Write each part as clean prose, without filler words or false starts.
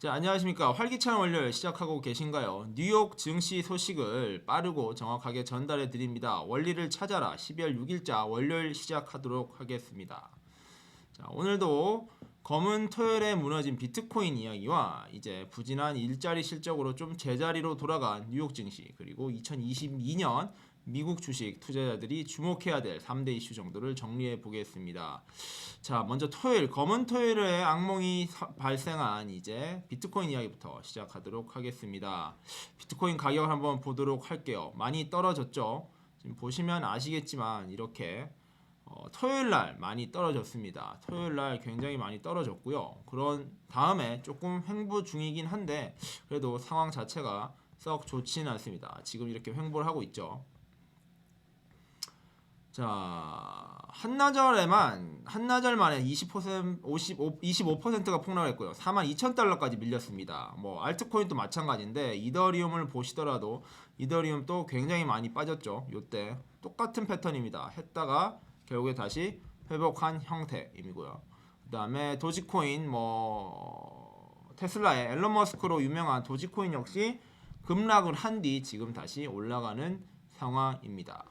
자, 안녕하십니까. 활기찬 월요일 시작하고 계신가요? 뉴욕 증시 소식을 빠르고 정확하게 전달해 드립니다. 원리를 찾아라. 12월 6일자 월요일 시작하도록 하겠습니다. 자, 오늘도 검은 토요일에 무너진 비트코인 이야기와 이제 부진한 일자리 실적으로 좀 제자리로 돌아간 뉴욕 증시, 그리고 2022년 미국 주식 투자자들이 주목해야 될 3대 이슈 정도를 정리해 보겠습니다. 자, 먼저 토요일, 검은 토요일에 악몽이 발생한 이제 비트코인 이야기부터 시작하도록 하겠습니다. 비트코인 가격을 한번 보도록 할게요. 많이 떨어졌죠? 지금 보시면 아시겠지만 이렇게 토요일날 많이 떨어졌습니다. 토요일날 굉장히 많이 떨어졌고요. 그런 다음에 조금 횡보 중이긴 한데 그래도 상황 자체가 썩 좋지는 않습니다. 지금 이렇게 횡보를 하고 있죠. 자, 한나절 만에 20%, 25%가 폭락했고요. 42,000달러까지 밀렸습니다. 뭐 알트코인도 마찬가지인데 이더리움을 보시더라도 이더리움도 굉장히 많이 빠졌죠. 요때 똑같은 패턴입니다. 했다가 결국에 다시 회복한 형태임이고요. 그다음에 도지코인 테슬라의 앨런 머스크로 유명한 도지코인 역시 급락을 한 뒤 지금 다시 올라가는 상황입니다.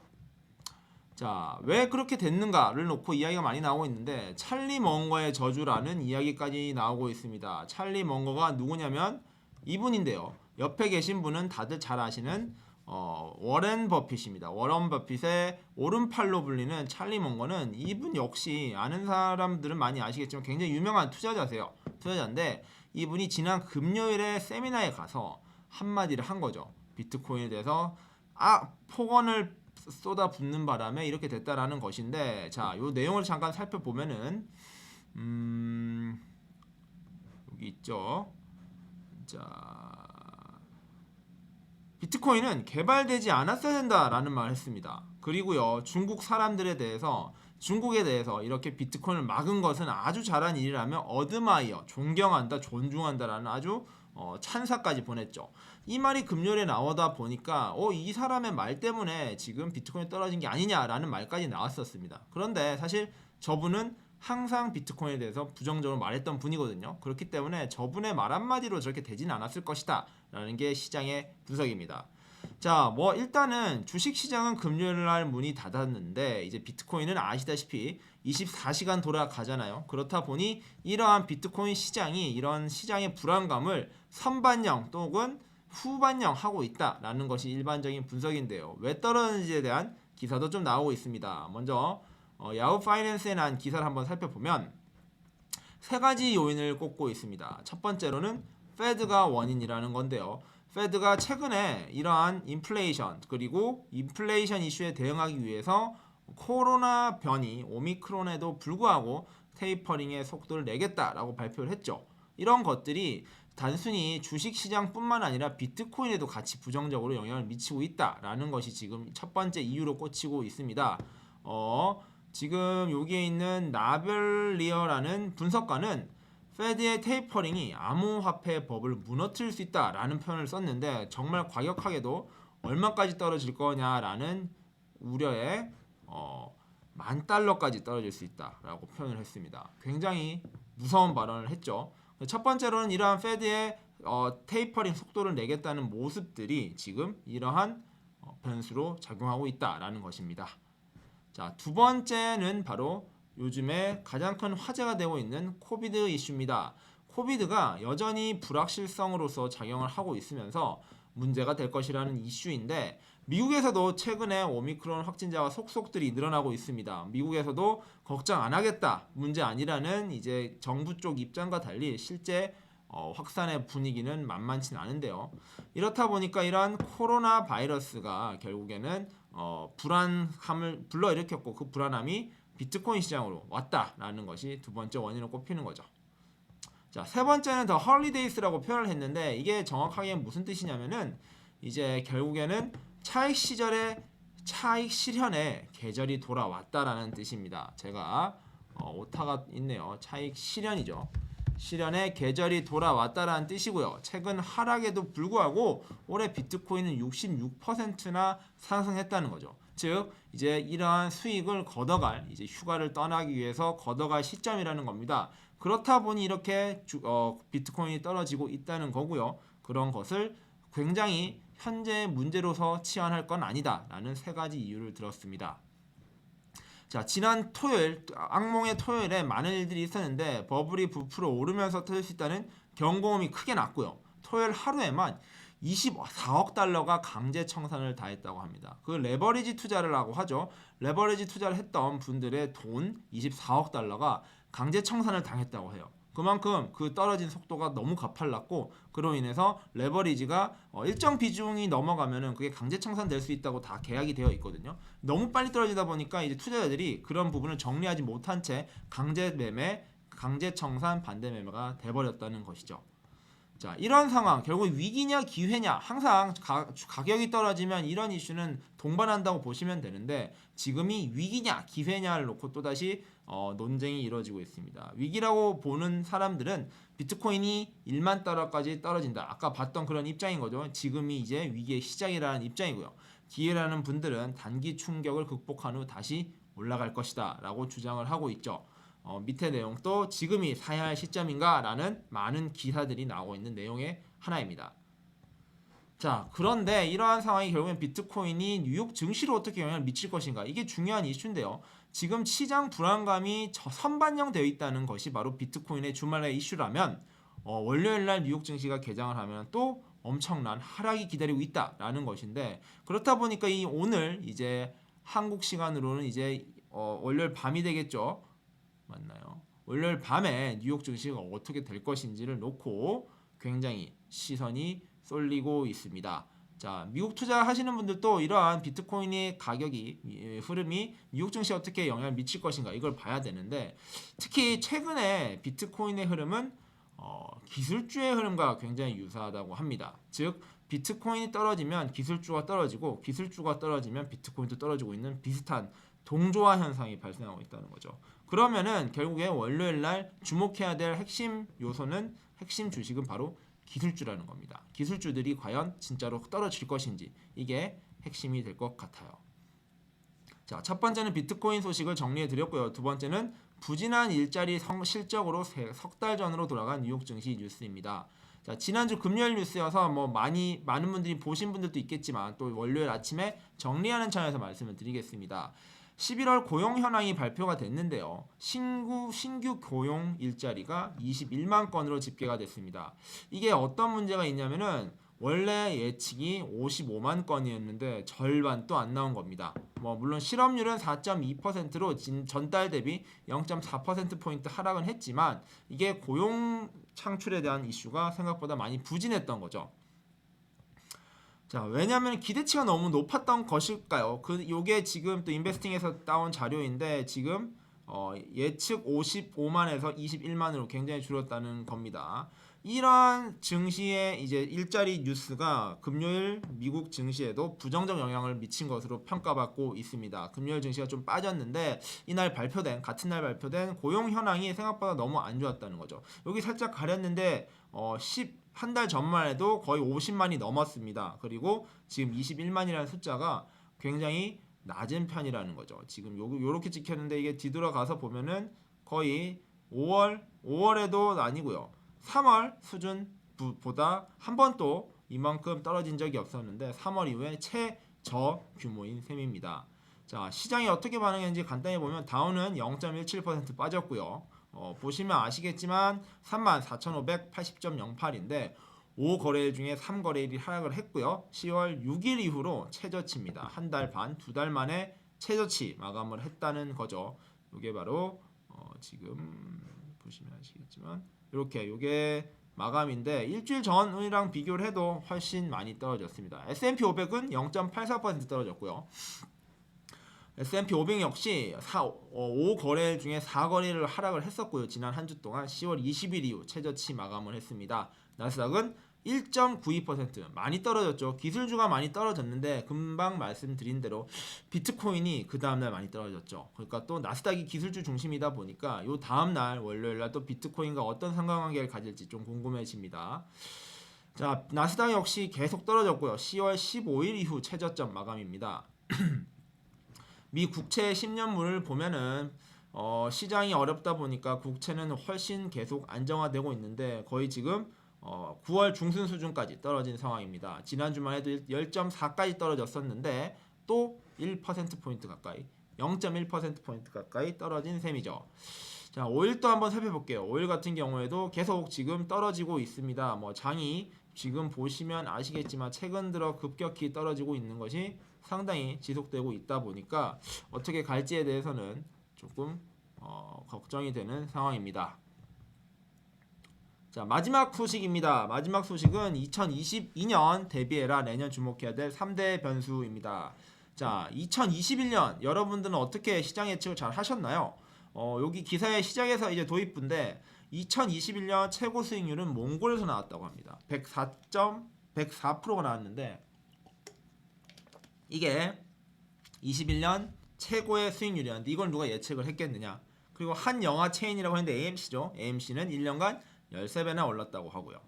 자, 왜 그렇게 됐는가를 놓고 이야기가 많이 나오고 있는데 찰리 멍거의 저주라는 이야기까지 나오고 있습니다. 찰리 멍거가 누구냐면 이분인데요. 옆에 계신 분은 다들 잘 아시는 워렌 버핏입니다. 워런 버핏의 오른팔로 불리는 찰리 멍거는 이분 역시 아는 사람들은 많이 아시겠지만 굉장히 유명한 투자자인데 이분이 지난 금요일에 세미나에 가서 한마디를 한 거죠. 비트코인에 대해서 폭언을 쏟아붓는 바람에 이렇게 됐다라는 것인데, 자, 요 내용을 잠깐 살펴보면은 여기 있죠. 자, 비트코인은 개발되지 않았어야 된다라는 말을 했습니다. 그리고요, 중국에 대해서 이렇게 비트코인을 막은 것은 아주 잘한 일이라며 어드마이어, 존경한다, 존중한다라는 아주 찬사까지 보냈죠. 이 말이 금요일에 나오다 보니까 이 사람의 말 때문에 지금 비트코인이 떨어진 게 아니냐라는 말까지 나왔었습니다. 그런데 사실 저분은 항상 비트코인에 대해서 부정적으로 말했던 분이거든요. 그렇기 때문에 저분의 말 한마디로 저렇게 되지는 않았을 것이다 라는 게 시장의 분석입니다. 자, 일단은 주식시장은 금요일날 문이 닫았는데 이제 비트코인은 아시다시피 24시간 돌아가잖아요. 그렇다 보니 이러한 비트코인 시장이 이런 시장의 불안감을 선반영 또는 후반영 하고 있다라는 것이 일반적인 분석인데요. 왜 떨어졌는지에 대한 기사도 좀 나오고 있습니다. 먼저 야후 파이낸스에 난 기사를 한번 살펴보면 세 가지 요인을 꼽고 있습니다. 첫 번째로는 페드가 원인이라는 건데요. 페드가 최근에 이러한 인플레이션 그리고 인플레이션 이슈에 대응하기 위해서 코로나 변이 오미크론에도 불구하고 테이퍼링의 속도를 내겠다라고 발표를 했죠. 이런 것들이 단순히 주식시장뿐만 아니라 비트코인에도 같이 부정적으로 영향을 미치고 있다라는 것이 지금 첫 번째 이유로 꽂히고 있습니다. 지금 여기에 있는 나벨리어라는 분석가는 페드의 테이퍼링이 암호화폐 법을 무너뜨릴 수 있다라는 표현을 썼는데 정말 과격하게도 얼마까지 떨어질 거냐라는 우려에 $10,000까지 떨어질 수 있다라고 표현을 했습니다. 굉장히 무서운 발언을 했죠. 첫 번째로는 이러한 페드의 테이퍼링 속도를 내겠다는 모습들이 지금 이러한 변수로 작용하고 있다라는 것입니다. 자, 두 번째는 바로 요즘에 가장 큰 화제가 되고 있는 코비드 이슈입니다. 코비드가 여전히 불확실성으로서 작용을 하고 있으면서 문제가 될 것이라는 이슈인데 미국에서도 최근에 오미크론 확진자가 속속들이 늘어나고 있습니다. 미국에서도 걱정 안 하겠다, 문제 아니라는 이제 정부 쪽 입장과 달리 실제 확산의 분위기는 만만치 않은데요. 이렇다 보니까 이러한 코로나 바이러스가 결국에는 불안함을 불러일으켰고 그 불안함이 비트코인 시장으로 왔다라는 것이 두 번째 원인으로 꼽히는 거죠. 자, 세 번째는 더 헐리데이스라고 표현을 했는데 이게 정확하게 무슨 뜻이냐면은 이제 결국에는 차익 실현의 계절이 돌아왔다라는 뜻입니다. 제가 오타가 있네요. 차익 실현이죠. 실현의 계절이 돌아왔다라는 뜻이고요. 최근 하락에도 불구하고 올해 비트코인은 66%나 상승했다는 거죠. 즉 이제 이러한 수익을 걷어갈, 이제 휴가를 떠나기 위해서 걷어갈 시점이라는 겁니다. 그렇다 보니 이렇게 비트코인이 떨어지고 있다는 거고요. 그런 것을 굉장히 현재 문제로서 치환할 건 아니다라는 세 가지 이유를 들었습니다. 자, 지난 토요일, 악몽의 토요일에 많은 일들이 있었는데 버블이 부풀어 오르면서 터질 수 있다는 경고음이 크게 났고요. 토요일 하루에만 24억 달러가 강제 청산을 다했다고 합니다. 그 레버리지 투자를 하죠. 레버리지 투자를 했던 분들의 돈 24억 달러가 강제 청산을 당했다고 해요. 그만큼 그 떨어진 속도가 너무 가팔랐고 그로 인해서 레버리지가 일정 비중이 넘어가면은 그게 강제 청산될 수 있다고 다 계약이 되어 있거든요. 너무 빨리 떨어지다 보니까 이제 투자자들이 그런 부분을 정리하지 못한 채 강제 매매, 강제 청산, 반대 매매가 돼버렸다는 것이죠. 자, 이런 상황 결국 위기냐 기회냐 항상 가격이 떨어지면 이런 이슈는 동반한다고 보시면 되는데 지금이 위기냐 기회냐를 놓고 또다시 논쟁이 이루어지고 있습니다. 위기라고 보는 사람들은 비트코인이 1만 달러까지 떨어진다. 아까 봤던 그런 입장인 거죠. 지금이 이제 위기의 시작이라는 입장이고요. 기회라는 분들은 단기 충격을 극복한 후 다시 올라갈 것이다 라고 주장을 하고 있죠. 밑에 내용도 지금이 사야 할 시점인가? 라는 많은 기사들이 나오고 있는 내용의 하나입니다. 자, 그런데 이러한 상황이 결국엔 비트코인이 뉴욕 증시로 어떻게 영향을 미칠 것인가? 이게 중요한 이슈인데요. 지금 시장 불안감이 선반영되어 있다는 것이 바로 비트코인의 주말의 이슈라면 월요일날 뉴욕 증시가 개장을 하면 또 엄청난 하락이 기다리고 있다라는 것인데 그렇다 보니까 이 오늘 이제 한국 시간으로는 이제 월요일 밤이 되겠죠. 맞나요? 월요일 밤에 뉴욕 증시가 어떻게 될 것인지를 놓고 굉장히 시선이 쏠리고 있습니다. 자, 미국 투자하시는 분들도 이러한 비트코인의 가격이 흐름이 미국 증시에 어떻게 영향을 미칠 것인가 이걸 봐야 되는데 특히 최근에 비트코인의 흐름은 기술주의 흐름과 굉장히 유사하다고 합니다. 즉 비트코인이 떨어지면 기술주가 떨어지고 기술주가 떨어지면 비트코인도 떨어지고 있는 비슷한 동조화 현상이 발생하고 있다는 거죠. 그러면은 결국에 월요일 날 주목해야 될 핵심 요소는 핵심 주식은 바로 기술주라는 겁니다. 기술주들이 과연 진짜로 떨어질 것인지 이게 핵심이 될 것 같아요. 자, 첫 번째는 비트코인 소식을 정리해 드렸고요. 두 번째는 부진한 일자리 실적으로 석 달 전으로 돌아간 뉴욕 증시 뉴스입니다. 자, 지난주 금요일 뉴스여서 많은 분들이 보신 분들도 있겠지만 또 월요일 아침에 정리하는 차원에서 말씀을 드리겠습니다. 11월 고용 현황이 발표가 됐는데요. 신규 고용 일자리가 21만 건으로 집계가 됐습니다. 이게 어떤 문제가 있냐면은 원래 예측이 55만 건이었는데 절반도 안 나온 겁니다. 물론 실업률은 4.2%로 전달 대비 0.4%포인트 하락은 했지만 이게 고용 창출에 대한 이슈가 생각보다 많이 부진했던 거죠. 자, 왜냐하면 기대치가 너무 높았던 것일까요? 요게 지금 또 인베스팅에서 따온 자료인데 지금 예측 55만에서 21만으로 굉장히 줄었다는 겁니다. 이러한 증시의 이제 일자리 뉴스가 금요일 미국 증시에도 부정적 영향을 미친 것으로 평가받고 있습니다. 금요일 증시가 좀 빠졌는데 같은 날 발표된 고용 현황이 생각보다 너무 안 좋았다는 거죠. 여기 살짝 가렸는데 한 달 전만 해도 거의 50만이 넘었습니다. 그리고 지금 21만이라는 숫자가 굉장히 낮은 편이라는 거죠. 지금 요렇게 찍혔는데 이게 뒤돌아가서 보면은 거의 5월에도 아니고요. 3월 수준보다 한 번도 이만큼 떨어진 적이 없었는데 3월 이후에 최저 규모인 셈입니다. 자, 시장이 어떻게 반응했는지 간단히 보면 다우는 0.17% 빠졌고요. 보시면 아시겠지만 34,580.08인데 5거래일 중에 3거래일이 하락을 했고요. 10월 6일 이후로 최저치입니다. 한 달 반, 두 달 만에 최저치 마감을 했다는 거죠. 이게 바로 지금 보시면 아시겠지만 이렇게 이게 마감인데 일주일 전이랑 비교를 해도 훨씬 많이 떨어졌습니다. S&P 500은 0.84% 떨어졌고요. S&P 500 역시 5거래일 중에 4거래일을 하락을 했었고요. 지난 한 주 동안 10월 20일 이후 최저치 마감을 했습니다. 나스닥은 1.92% 많이 떨어졌죠. 기술주가 많이 떨어졌는데 금방 말씀드린 대로 비트코인이 그 다음날 많이 떨어졌죠. 그러니까 또 나스닥이 기술주 중심이다 보니까 요 다음날 월요일날 또 비트코인과 어떤 상관관계를 가질지 좀 궁금해집니다. 자, 나스닥 역시 계속 떨어졌고요. 10월 15일 이후 최저점 마감입니다. 미 국채 10년물을 보면은 시장이 어렵다 보니까 국채는 훨씬 계속 안정화되고 있는데 거의 지금 9월 중순 수준까지 떨어진 상황입니다. 지난주만 해도 10.4까지 떨어졌었는데 또 1%포인트 가까이 0.1%포인트 가까이 떨어진 셈이죠. 자, 오일도 한번 살펴볼게요. 오일 같은 경우에도 계속 지금 떨어지고 있습니다. 뭐 장이 지금 보시면 아시겠지만 최근 들어 급격히 떨어지고 있는 것이 상당히 지속되고 있다 보니까 어떻게 갈지에 대해서는 조금 걱정이 되는 상황입니다. 자, 마지막 소식입니다. 마지막 소식은 2022년 대비해라 내년 주목해야 될 3대 변수입니다. 자, 2021년 여러분들은 어떻게 시장 예측을 잘 하셨나요? 여기 기사의 시작에서 이제 도입부인데 2021년 최고 수익률은 몽골에서 나왔다고 합니다. 104%가 나왔는데 이게 21년 최고의 수익률이었는데 이걸 누가 예측을 했겠느냐? 그리고 한 영화 체인이라고 했는데 AMC죠. AMC는 1년간 13배나 올랐다고 하고요.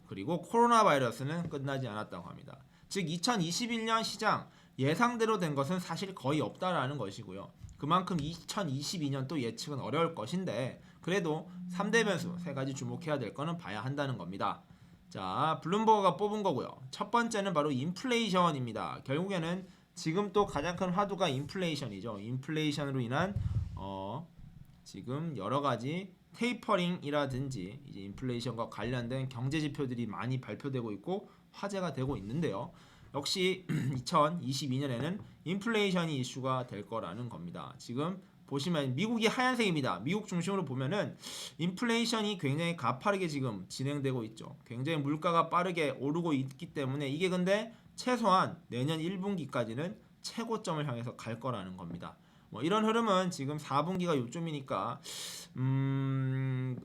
그리고 코로나 바이러스는 끝나지 않았다고 합니다. 즉 2021년 시장 예상대로 된 것은 사실 거의 없다라는 것이고요. 그만큼 2022년 또 예측은 어려울 것인데 그래도 3대 변수 3가지 주목해야 될 거는 봐야 한다는 겁니다. 자, 블룸버그가 뽑은 거고요. 첫 번째는 바로 인플레이션입니다. 결국에는 지금 또 가장 큰 화두가 인플레이션이죠. 인플레이션으로 인한 지금 여러 가지 테이퍼링이라든지 이제 인플레이션과 관련된 경제 지표들이 많이 발표되고 있고 화제가 되고 있는데요. 역시 2022년에는 인플레이션이 이슈가 될 거라는 겁니다. 지금 보시면 미국이 하얀색입니다. 미국 중심으로 보면은 인플레이션이 굉장히 가파르게 지금 진행되고 있죠. 굉장히 물가가 빠르게 오르고 있기 때문에 이게 근데 최소한 내년 1분기까지는 최고점을 향해서 갈 거라는 겁니다. 뭐 이런 흐름은 지금 4분기가 요쯤이니까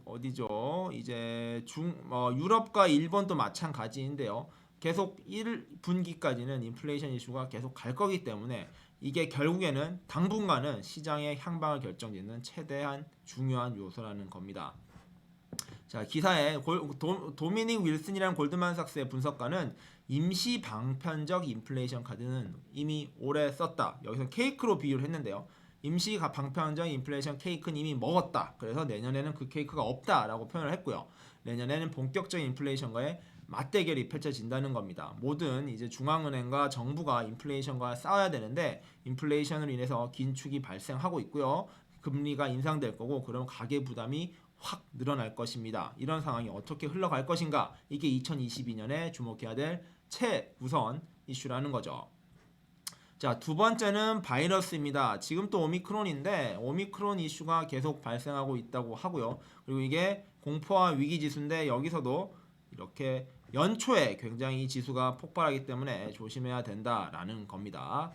어디죠? 이제 유럽과 일본도 마찬가지인데요. 계속 1분기까지는 인플레이션 이슈가 계속 갈 거기 때문에 이게 결국에는 당분간은 시장의 향방을 결정짓는 최대한 중요한 요소라는 겁니다. 자, 기사에 도미닉 윌슨이라는 골드만삭스의 분석가는 임시 방편적 인플레이션 카드는 이미 오래 썼다. 여기서 케이크로 비유를 했는데요. 임시 방편적 인플레이션 케이크는 이미 먹었다. 그래서 내년에는 그 케이크가 없다라고 표현을 했고요. 내년에는 본격적인 인플레이션과의 맞대결이 펼쳐진다는 겁니다. 모든 이제 중앙은행과 정부가 인플레이션과 싸워야 되는데 인플레이션으로 인해서 긴축이 발생하고 있고요. 금리가 인상될 거고 그럼 가계 부담이 확 늘어날 것입니다. 이런 상황이 어떻게 흘러갈 것인가? 이게 2022년에 주목해야 될 최우선 이슈라는 거죠. 자, 두 번째는 바이러스입니다. 지금 또 오미크론인데 오미크론 이슈가 계속 발생하고 있다고 하고요. 그리고 이게 공포와 위기 지수인데 여기서도 이렇게 연초에 굉장히 지수가 폭발하기 때문에 조심해야 된다라는 겁니다.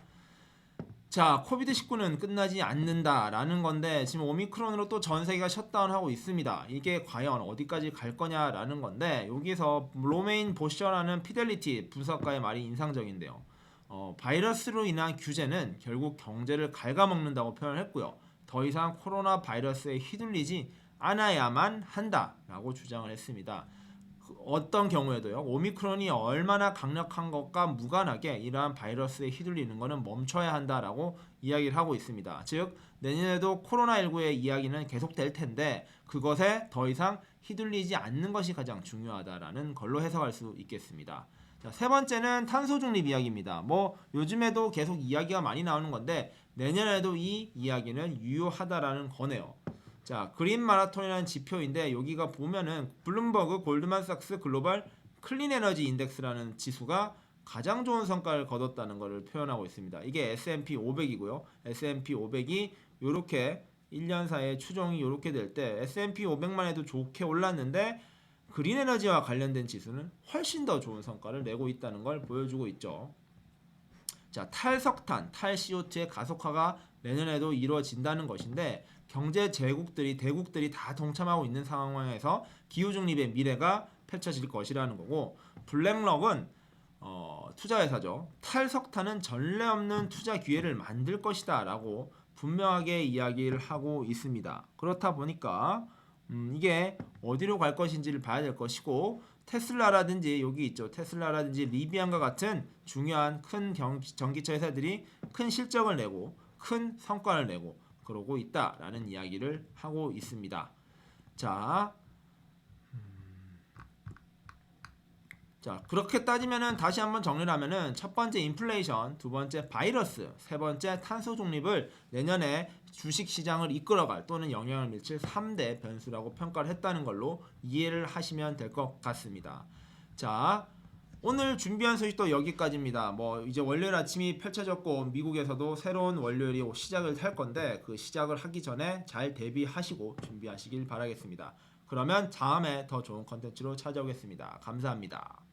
자, 코비드19는 끝나지 않는다라는 건데 지금 오미크론으로 또 전 세계가 셧다운하고 있습니다. 이게 과연 어디까지 갈 거냐라는 건데 여기서 로메인 보셔라는 피델리티 분석가의 말이 인상적인데요. 바이러스로 인한 규제는 결국 경제를 갉아먹는다고 표현을 했고요. 더 이상 코로나 바이러스에 휘둘리지 않아야만 한다라고 주장을 했습니다. 어떤 경우에도요. 오미크론이 얼마나 강력한 것과 무관하게 이러한 바이러스에 휘둘리는 것은 멈춰야 한다라고 이야기를 하고 있습니다. 즉 내년에도 코로나19의 이야기는 계속될 텐데 그것에 더 이상 휘둘리지 않는 것이 가장 중요하다라는 걸로 해석할 수 있겠습니다. 자, 세 번째는 탄소 중립 이야기입니다. 뭐 요즘에도 계속 이야기가 많이 나오는 건데 내년에도 이 이야기는 유효하다라는 거네요. 자, 그린 마라톤이라는 지표인데 여기가 보면은 블룸버그 골드만삭스 글로벌 클린 에너지 인덱스라는 지수가 가장 좋은 성과를 거뒀다는 것을 표현하고 있습니다. 이게 S&P 500이고요. S&P 500이 이렇게 1년 사이에 추종이 이렇게 될 때 S&P 500만 해도 좋게 올랐는데 그린 에너지와 관련된 지수는 훨씬 더 좋은 성과를 내고 있다는 걸 보여주고 있죠. 자, 탈석탄, 탈CO2의 가속화가 내년에도 이루어진다는 것인데 경제 대국들이 다 동참하고 있는 상황에서 기후 중립의 미래가 펼쳐질 것이라는 거고 블랙록은 투자회사죠. 탈석탄은 전례 없는 투자 기회를 만들 것이다 라고 분명하게 이야기를 하고 있습니다. 그렇다 보니까 이게 어디로 갈 것인지를 봐야 될 것이고 테슬라라든지 여기 있죠. 테슬라라든지 리비안과 같은 중요한 큰 전기차 회사들이 큰 실적을 내고 큰 성과를 내고 그러고 있다라는 이야기를 하고 있습니다. 자, 그렇게 따지면은 다시 한번 정리를 하면은 첫 번째 인플레이션, 두 번째 바이러스, 세 번째 탄소 중립을 내년에 주식 시장을 이끌어갈 또는 영향을 미칠 3대 변수라고 평가를 했다는 걸로 이해를 하시면 될 것 같습니다. 자, 오늘 준비한 소식도 여기까지입니다. 뭐 이제 월요일 아침이 펼쳐졌고 미국에서도 새로운 월요일이 시작을 할 건데 그 시작을 하기 전에 잘 대비하시고 준비하시길 바라겠습니다. 그러면 다음에 더 좋은 컨텐츠로 찾아오겠습니다. 감사합니다.